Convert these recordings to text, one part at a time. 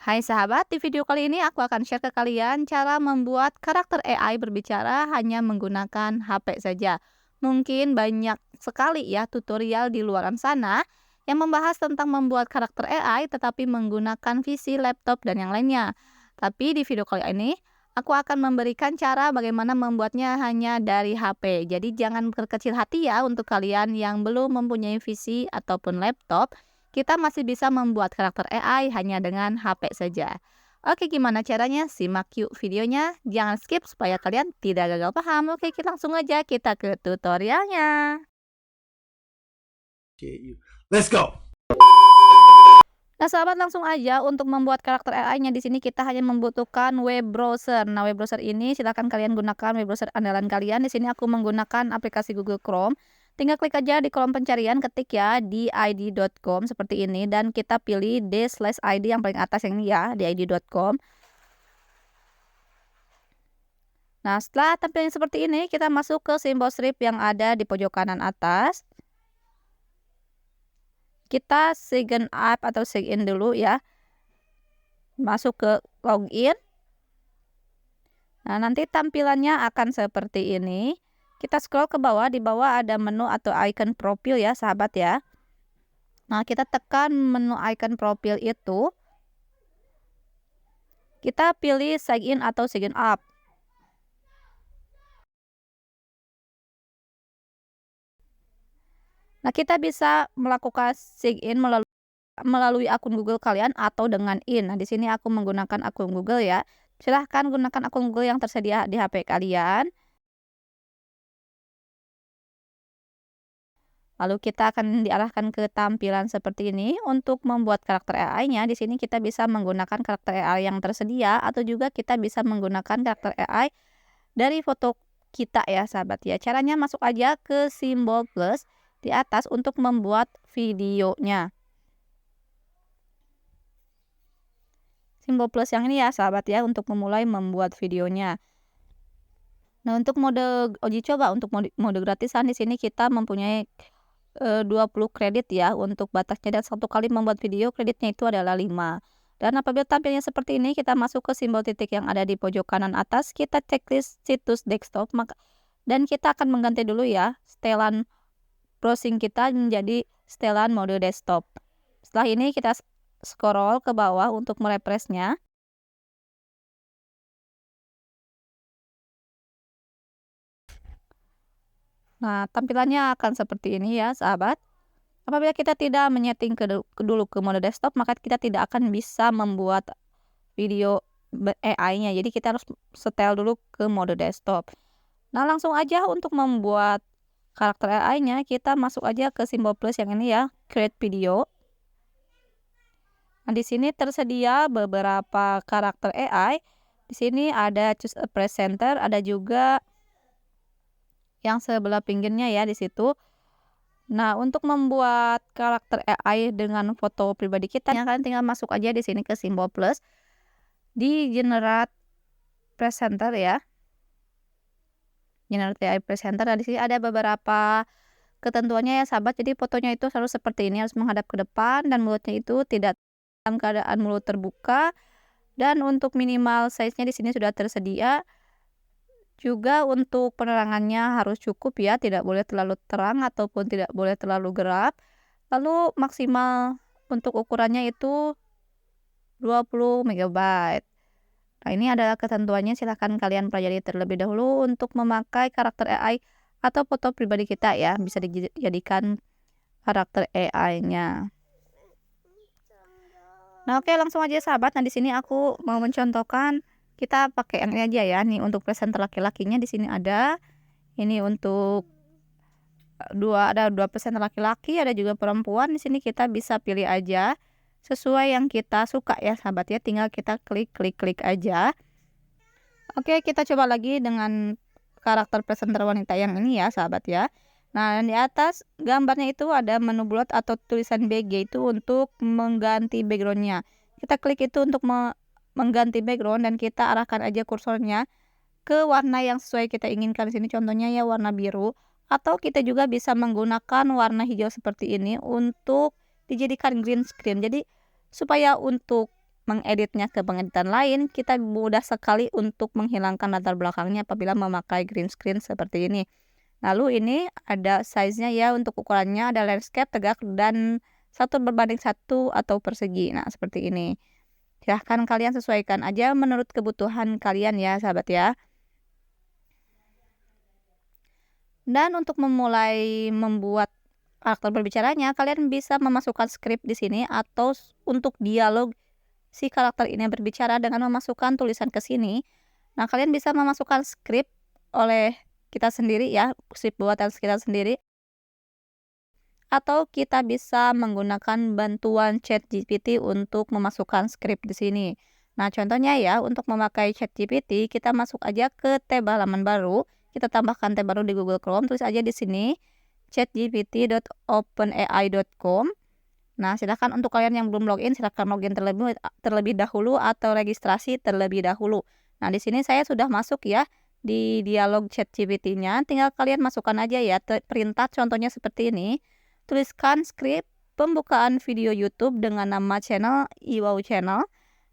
Hai sahabat, di video kali ini aku akan share ke kalian cara membuat karakter AI berbicara hanya menggunakan HP saja. Mungkin banyak sekali ya tutorial di luaran sana yang membahas tentang membuat karakter AI tetapi menggunakan PC, laptop, dan yang lainnya. Tapi di video kali ini, aku akan memberikan cara bagaimana membuatnya hanya dari HP. Jadi jangan berkecil hati ya untuk kalian yang belum mempunyai PC ataupun laptop, kita masih bisa membuat karakter AI hanya dengan HP saja. Oke, gimana caranya? Simak yuk videonya. Jangan skip supaya kalian tidak gagal paham. Oke, kita langsung aja kita ke tutorialnya. Let's go. Nah, sahabat, langsung aja untuk membuat karakter AI-nya di sini kita hanya membutuhkan web browser. Nah, web browser ini silakan kalian gunakan web browser andalan kalian. Di sini aku menggunakan aplikasi Google Chrome. Tinggal klik aja di kolom pencarian, ketik ya di id.com seperti ini dan kita pilih d/id yang paling atas yang ini ya, di id.com. Nah, setelah tampilan seperti ini, kita masuk ke simbol strip yang ada di pojok kanan atas. Kita sign up atau sign in dulu ya. Masuk ke login. Nah, nanti tampilannya akan seperti ini. Kita scroll ke bawah, di bawah ada menu atau icon profil ya, sahabat ya. Nah, kita tekan menu icon profil itu. Kita pilih sign in atau sign up. Nah, kita bisa melakukan sign in melalui akun Google kalian atau dengan in. Nah, di sini aku menggunakan akun Google ya. Silahkan gunakan akun Google yang tersedia di HP kalian. Lalu kita akan diarahkan ke tampilan seperti ini. Untuk membuat karakter AI-nya, di sini kita bisa menggunakan karakter AI yang tersedia atau juga kita bisa menggunakan karakter AI dari foto kita ya, sahabat ya. Caranya masuk aja ke simbol plus di atas untuk membuat videonya. Simbol plus yang ini ya, sahabat ya, untuk memulai membuat videonya. Nah, untuk mode uji coba, untuk mode gratisan di sini kita mempunyai 20 kredit ya untuk batasnya, dan satu kali membuat video kreditnya itu adalah 5. Dan apabila tampilnya seperti ini, kita masuk ke simbol titik yang ada di pojok kanan atas, kita checklist situs desktop, dan kita akan mengganti dulu ya setelan browsing kita menjadi setelan mode desktop. Setelah ini kita scroll ke bawah untuk merefreshnya. Nah, tampilannya akan seperti ini ya, sahabat. Apabila kita tidak menyeting dulu ke mode desktop, maka kita tidak akan bisa membuat video AI-nya. Jadi kita harus setel dulu ke mode desktop. Nah, langsung aja untuk membuat karakter AI-nya, kita masuk aja ke simbol plus yang ini ya, create video. Nah, di sini tersedia beberapa karakter AI. Di sini ada choose a presenter, ada juga yang sebelah pinggirnya ya di situ. Nah, untuk membuat karakter AI dengan foto pribadi kita, kalian tinggal masuk aja di sini ke simbol plus di generate presenter ya. Generate AI presenter. Nah, di sini ada beberapa ketentuannya ya, sahabat. Jadi fotonya itu harus seperti ini, harus menghadap ke depan dan mulutnya itu tidak dalam keadaan mulut terbuka. Dan untuk minimal size-nya di sini sudah tersedia. Juga untuk penerangannya harus cukup ya, tidak boleh terlalu terang ataupun tidak boleh terlalu gelap. Lalu maksimal untuk ukurannya itu 20 MB. Nah, ini adalah ketentuannya, silahkan kalian pelajari terlebih dahulu untuk memakai karakter AI atau foto pribadi kita ya, bisa dijadikan karakter AI-nya. Nah, oke, langsung aja sahabat. Nah, di sini aku mau mencontohkan kita pakai yang ini aja ya. Nih untuk presenter laki-lakinya di sini ada. Ini untuk ada dua presenter laki-laki, ada juga perempuan. Di sini kita bisa pilih aja sesuai yang kita suka ya, sahabat ya. Tinggal kita klik aja. Oke, kita coba lagi dengan karakter presenter wanita yang ini ya, sahabat ya. Nah, di atas gambarnya itu ada menu bulat atau tulisan BG, itu untuk mengganti backgroundnya. Kita klik itu untuk mengganti background dan kita arahkan aja kursornya ke warna yang sesuai kita inginkan. Di sini contohnya ya warna biru, atau kita juga bisa menggunakan warna hijau seperti ini untuk dijadikan green screen. Jadi supaya untuk mengeditnya ke pengeditan lain, kita mudah sekali untuk menghilangkan latar belakangnya apabila memakai green screen seperti ini. Lalu ini ada size-nya ya, untuk ukurannya ada landscape, tegak, dan 1:1 atau persegi. Nah, seperti ini. Silahkan kalian sesuaikan aja menurut kebutuhan kalian ya, sahabat ya. Dan untuk memulai membuat karakter berbicaranya, kalian bisa memasukkan skrip di sini atau untuk dialog si karakter ini berbicara dengan memasukkan tulisan ke sini. Nah, kalian bisa memasukkan skrip oleh kita sendiri ya, skrip buatan kita sendiri. Atau kita bisa menggunakan bantuan ChatGPT untuk memasukkan skrip di sini. Nah, contohnya ya, untuk memakai ChatGPT, kita masuk aja ke tab halaman baru, kita tambahkan tab baru di Google Chrome, tulis aja di sini chatgpt.openai.com. Nah, silakan untuk kalian yang belum login, silakan login terlebih dahulu atau registrasi terlebih dahulu. Nah, di sini saya sudah masuk ya di dialog ChatGPT-nya. Tinggal kalian masukkan aja ya perintah, contohnya seperti ini. Tuliskan skrip pembukaan video YouTube dengan nama channel Iwau Channel.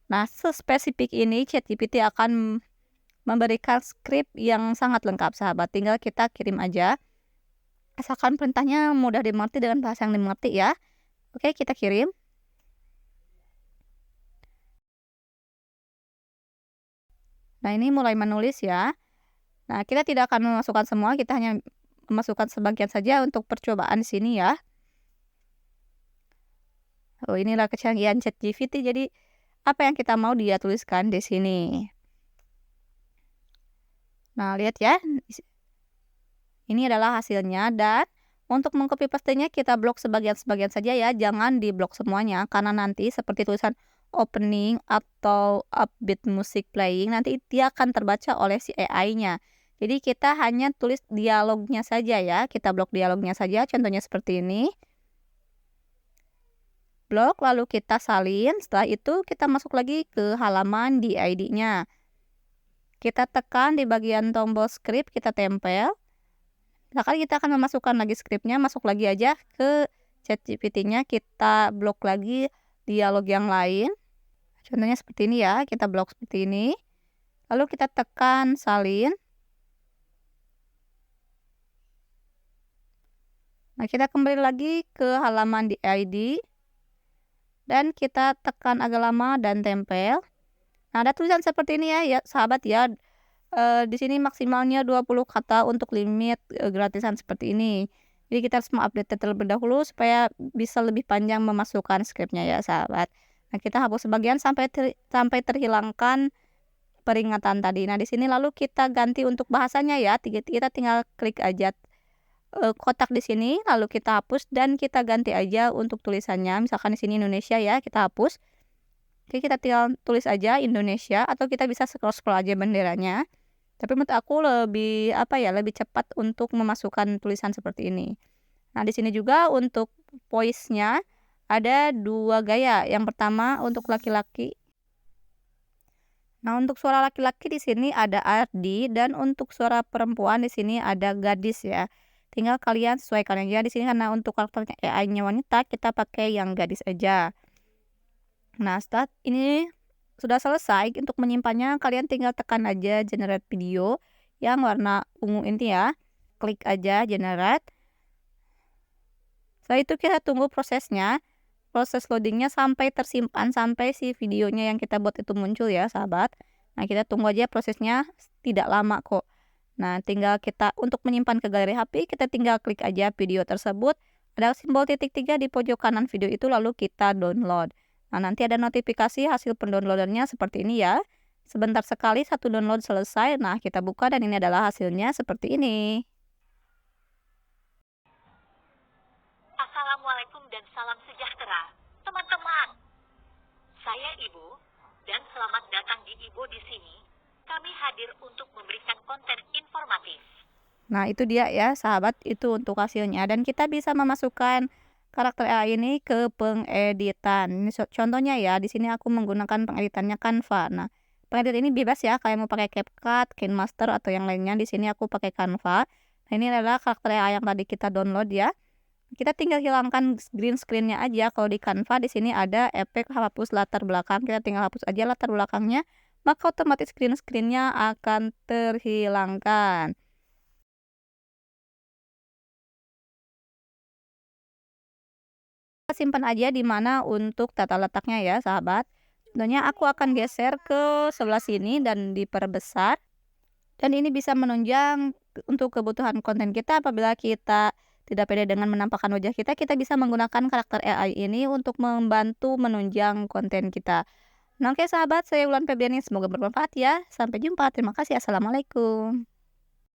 Nah, sespesifik ini ChatGPT akan memberikan skrip yang sangat lengkap, sahabat. Tinggal kita kirim aja. Asalkan perintahnya mudah dimengerti dengan bahasa yang dimengerti ya. Oke, kita kirim. Nah, ini mulai menulis ya. Nah, kita tidak akan memasukkan semua, kita hanya memasukkan sebagian saja untuk percobaan di sini ya. Oh, inilah kecanggihan ChatGPT. Jadi, apa yang kita mau dia tuliskan di sini. Nah, lihat ya. Ini adalah hasilnya, dan untuk mengcopy paste-nya kita blok sebagian-sebagian saja ya, jangan diblok semuanya karena nanti seperti tulisan opening atau upbeat music playing nanti dia akan terbaca oleh si AI-nya. Jadi kita hanya tulis dialognya saja ya, kita blok dialognya saja, contohnya seperti ini. Blok, lalu kita salin, setelah itu kita masuk lagi ke halaman di ID-nya. Kita tekan di bagian tombol script, kita tempel. Misalkan kita akan memasukkan lagi skripnya, masuk lagi aja ke ChatGPT-nya, kita blok lagi dialog yang lain. Contohnya seperti ini ya, kita blok seperti ini. Lalu kita tekan salin. Nah, kita kembali lagi ke halaman di ID. Dan kita tekan agak lama dan tempel. Nah, ada tulisan seperti ini ya, sahabat ya. Di sini maksimalnya 20 kata untuk limit gratisan seperti ini. Jadi kita harus mengupdate terlebih dahulu supaya bisa lebih panjang memasukkan skripnya ya, sahabat. Nah, kita hapus sebagian sampai terhilangkan peringatan tadi. Nah, di sini lalu kita ganti untuk bahasanya ya. Kita tinggal klik aja kotak di sini, lalu kita hapus dan kita ganti aja untuk tulisannya. Misalkan di sini Indonesia ya, kita hapus. Oke, kita tinggal tulis aja Indonesia atau kita bisa scroll aja benderanya. Tapi menurut aku lebih lebih cepat untuk memasukkan tulisan seperti ini. Nah, di sini juga untuk voice-nya ada 2 gaya. Yang pertama untuk laki-laki. Nah, untuk suara laki-laki di sini ada Ardi, dan untuk suara perempuan di sini ada gadis ya. Tinggal kalian sesuaikan aja di sini karena untuk karakternya AI-nya wanita, kita pakai yang gadis aja. Nah, setelah ini sudah selesai, untuk menyimpannya kalian tinggal tekan aja generate video yang warna ungu ini ya. Klik aja generate. Setelah itu kita tunggu prosesnya. Proses loadingnya sampai tersimpan, sampai si videonya yang kita buat itu muncul ya, sahabat. Nah, kita tunggu aja prosesnya, tidak lama kok. Nah, tinggal kita untuk menyimpan ke galeri HP, kita tinggal klik aja video tersebut. Ada simbol titik 3 di pojok kanan video itu, lalu kita download. Nah, nanti ada notifikasi hasil pendownloadannya seperti ini ya. Sebentar sekali satu download selesai. Nah, kita buka dan ini adalah hasilnya seperti ini. Assalamualaikum dan salam sejahtera, teman-teman. Saya Ibu, dan selamat datang di Ibu di sini. Kami hadir untuk memberikan konten informatif. Nah, itu dia ya, sahabat, itu untuk hasilnya. Dan kita bisa memasukkan karakter AI ini ke pengeditan. Ini contohnya ya, di sini aku menggunakan pengeditannya Canva. Nah, pengedit ini bebas ya, kalian mau pakai CapCut, KineMaster atau yang lainnya. Di sini aku pakai Canva. Nah, ini adalah karakter AI yang tadi kita download ya. Kita tinggal hilangkan green screen-nya aja. Kalau di Canva di sini ada efek hapus latar belakang, kita tinggal hapus aja latar belakangnya, maka otomatis green screen-nya akan terhilangkan. Kita simpan aja di mana untuk tata letaknya ya, sahabat. Contohnya aku akan geser ke sebelah sini dan diperbesar. Dan ini bisa menunjang untuk kebutuhan konten kita apabila kita tidak pede dengan menampakkan wajah kita, kita bisa menggunakan karakter AI ini untuk membantu menunjang konten kita. Nah, oke sahabat, saya Wulan Febriani, semoga bermanfaat ya. Sampai jumpa, terima kasih, assalamualaikum.